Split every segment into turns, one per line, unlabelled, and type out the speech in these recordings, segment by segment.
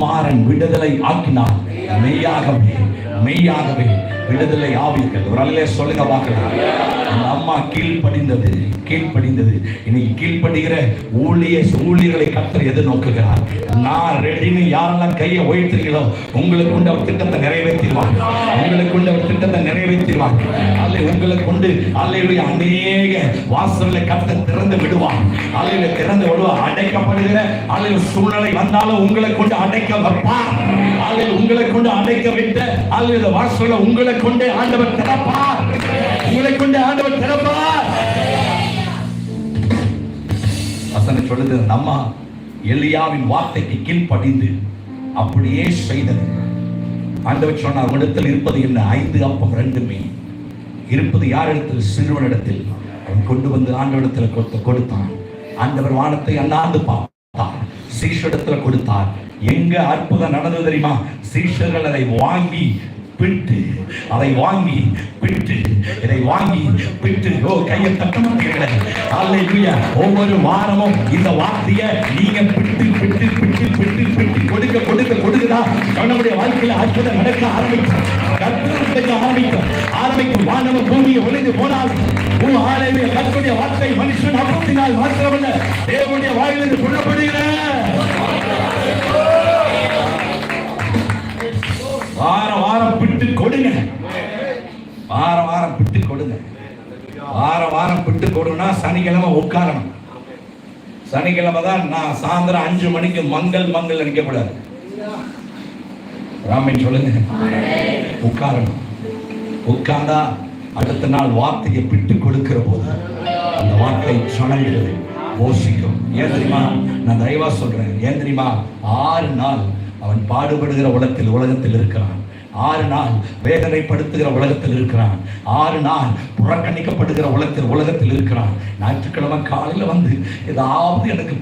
குமாரன் விடுதலை ஆக்கினார், மெய்யாகவே மெய்யாகவே விடுதலை ஆவீர்கள். ஒரு அல்லே சொல்லுங்க பார்க்கலாம். அந்த அம்மா கீழ்ப்படிந்தது. இன்னைக்கு கீழ்ப்படுகிற ஊழியர்களை கர்த்தர் எதிர்நோக்குகிறார். நான் ரெடின்னு யாரெல்லாம் கையை உயர்த்துறீங்களோ உங்களுக்கு கொண்டு அவர் திட்டத்தை நிறைவேற்றிடுவாங்க. அல்ல உங்களுக்கு கொண்டு அல்லையுடைய அநேக வாசல்களை கர்த்தர் திறந்து விடுவார். திறந்து விடுவார். அடைக்கப்படுகிற அல்ல சூழ்நிலை வந்தாலும் உங்களை கொண்டு அடைக்க வைப்பார். உங்களை கொண்டு அடைக்க விட்ட அல்ல வாசல்களை உங்களை கொண்டு ஆண்டவர் திறப்பார். வசனம் சொல்லுது, நம்ம எலியாவின் வார்த்தைக்கு கீழ்ப்படிந்து அப்படியே செய்தது. ஆண்டவர் சொன்னார், அவனிடத்தில் இருப்பது என்ன? 5 அப்பம் 2 மீன். இருப்பது யாரிடத்தில்? சிறுவனிடத்தில். அவன் கொண்டு வந்து ஆண்டவரிடத்தில் கொடுத்தான். ஆண்டவர் வானத்தை அண்ணாந்து பார்த்தார், சீஷரிடத்தில் கொடுத்தார். எங்க அற்புதம் நடந்தது தெரியுமா? சீஷர்கள் அதை வாங்கி பிட்டு, இதை வாங்கி பிட்டு. கையை தட்ட மாட்டீங்களே. அல்லேலூயா. ஒவ்வொரு வாரமும் இந்த வார்த்தையை நீங்க பிட்டு கொடுக்குதா நம்முடைய வாழ்க்கையில அற்புதம் நடக்க ஆரம்பிக்கும். வானமும் பூமியை ஒளிந்து போனால் கர்த்தருடைய வார்த்தை மனுஷன் அப்பத்தினால் மாத்திரமல்ல தேவனுடைய வாயிலிருந்து சொல்லப்படுகிற வாரம் பிட்டு கொடுங்க. வாரம் பிட்டு கொடுனா சனிக்கிழமை உட்காரணும். சனிக்கிழமை தான் நான் சாயந்தரம் 5 மணிக்கு மங்கள் நினைக்கக்கூடாது. ராமன் சொல்லுங்க. உட்காரணும். உட்கார்ந்தா அடுத்த நாள் வார்த்தையை பிட்டு கொடுக்கிற போது அந்த வார்த்தை சொன்னது போஷிக்கும். ஏன் தெரியுமா? நான் தயவா சொல்றேன். ஏன் தெரியுமா? 6 நாள் அவன் பாடுபடுகிற உலகத்தில் இருக்கிறான். 6 நாள் வேதனைப்படுத்துகிற உலகத்தில் இருக்கிறான். 6 நாள் புறக்கணிக்கப்படுகிற உலகத்தில் இருக்கிறான். ஞாயிற்றுக்கிழமை காலையில் வந்து ஏதாவது எனக்கு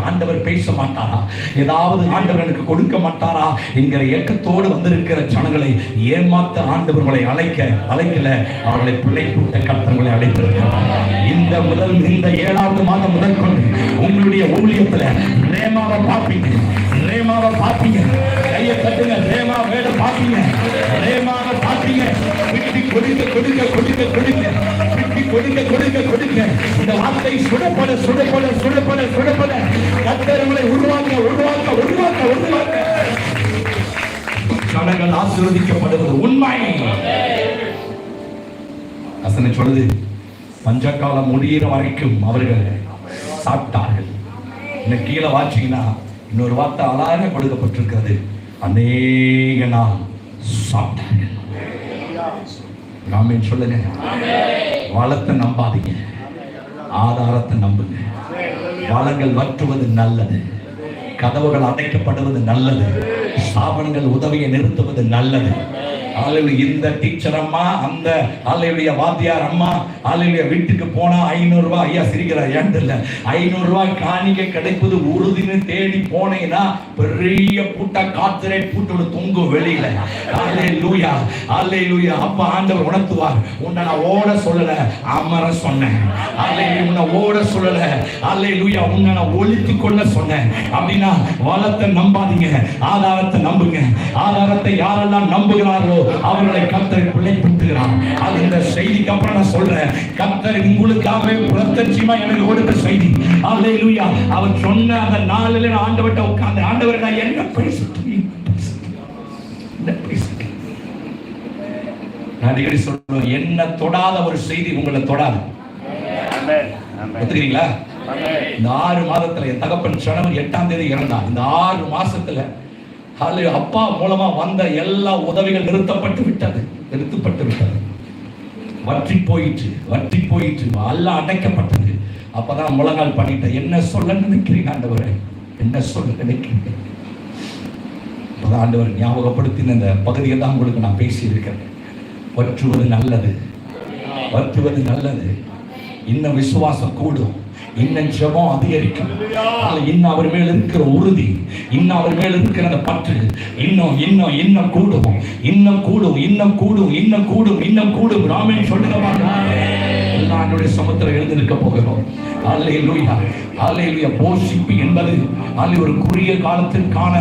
ஆண்டவர் பேச மாட்டாரா, ஏதாவது ஆண்டவர் எனக்கு கொடுக்க மாட்டாரா என்கிற ஏக்கத்தோடு வந்திருக்கிற ஜனங்களை ஏமாத்த ஆண்டவர்களை அழைக்கல, அவர்களை பிழைப்பூட்ட கர்த்தர்களை அழைத்திருக்கிறார். இந்த 7வது மாதம் முதல் கொண்டு உங்களுடைய ஊழியத்தில் ரேமாவை பார்ப்பீங்க. கையை தட்டுங்க. ரேமா வேட பார்ப்பீங்க. கொடுக்க இந்த வார்த்தை சுடப்பட கர்த்தர்களை உருவாக்க ஜனங்கள் ஆசீர்வதிக்கப்படுவது உண்மை. வசனம் சொல்லுது, பஞ்சகாலம் முடிகிற வரைக்கும் அவர்கள் சாப்பிட்டார்கள். இன்னும் கீழே வாசிங்கன்னா இன்னொரு வார்த்தை அழகாக கொடுக்கப்பட்டிருக்கிறது, அநேக நாள் சாப்பிட்டார்கள். ஆமென் சொல்லுங்க. வளத்தை நம்பாதீங்க, ஆதாரத்தை நம்புங்க. வளங்கள் வற்றுவது நல்லது, கதவுகள் அடைக்கப்படுவது நல்லது, ஸ்தாபனங்கள் உதவியை நிறுத்துவது நல்லது. இந்த டீச்சர் அம்மா, அந்த வாத்தியார் அம்மா வீட்டுக்கு போனா 500 ரூபாய், ஐயா சிரிக்கிறார், ஏன் தெரியல, 500 ரூபாய் காணிக்கை கிடைப்பது உறுதின்னு தேடி போனீங்கன்னா பெரிய பூட்டா காத்திரை பூட்டோட தொங்கும் வெளியில. அல்லேலூயா. அப்ப ஆண்டவர் உணர்த்துவார், உன்னை நான் ஓட சொல்லல, அமர சொன்னேன். உன்னை ஓட சொல்லல, அல்லேலூயா, உன்னை நான் ஒழித்து கொள்ள சொன்னேன். அப்படின்னா வளத்தை நம்பாதீங்க, ஆதாரத்தை நம்புங்க. ஆதாரத்தை யாரெல்லாம் நம்புகிறாரோ அவர்களை கர்த்தர் பிழைப்படுத்துகிறார். அது இந்த செய்திக்கு அப்புறம் நான் சொல்றேன், கர்த்தர் உங்களுக்காகவே பிரத்யட்சமா எனக்கு கொடுத்த செய்தி. அல்லேலூயா. அவர் சொன்ன அந்த நாளிலே நான் ஆண்டவர்ட்ட உட்கார்ந்து, ஆண்டவரே நான் என்ன பேசிட்டேன். நான் அடிக்கடி சொல்றேன், என்ன தொடாத ஒரு செய்தி உங்களை தொடாது. ஒத்துக்கிறீங்களா? இந்த 6 மாதத்துல என் தகப்பன் ஜனவரி 8ஆம் தேதி இறந்தார். இந்த 6 மாசத்துல அப்பா மூலமா வந்த எல்லா உதவிகள் நிறுத்தப்பட்டு விட்டது. வற்றி போயிற்று. எல்லாம் அடைக்கப்பட்டது. அப்பதான் முழங்கால் பண்ணிட்டேன். என்ன சொல்ல நினைக்கிறீங்க ஆண்டவரே? என்ன சொல்ல நினைக்கிறீங்க? ஆண்டவர் ஞாபகப்படுத்தின இந்த பகுதியை தான் உங்களுக்கு நான் பேசி இருக்கிறேன். வற்றுவது நல்லது. இன்னும் விசுவாசம் கூடும், இன்னும் ஜெபம் அதிகரிக்கும். இன்னும் அவர் மேல் இருக்கிற உறுதி, இன்னும் அவர் மேல் இருக்கிற அந்த பற்று இன்னும் கூடும். ராமன் சொல்லுங்க, என்னுடைய சமுத்திரம் எழுந்திருக்க போகிறோம். அல்லேலூயா. போஷிப்பு என்பது ஒரு குறுகிய காலத்திற்கான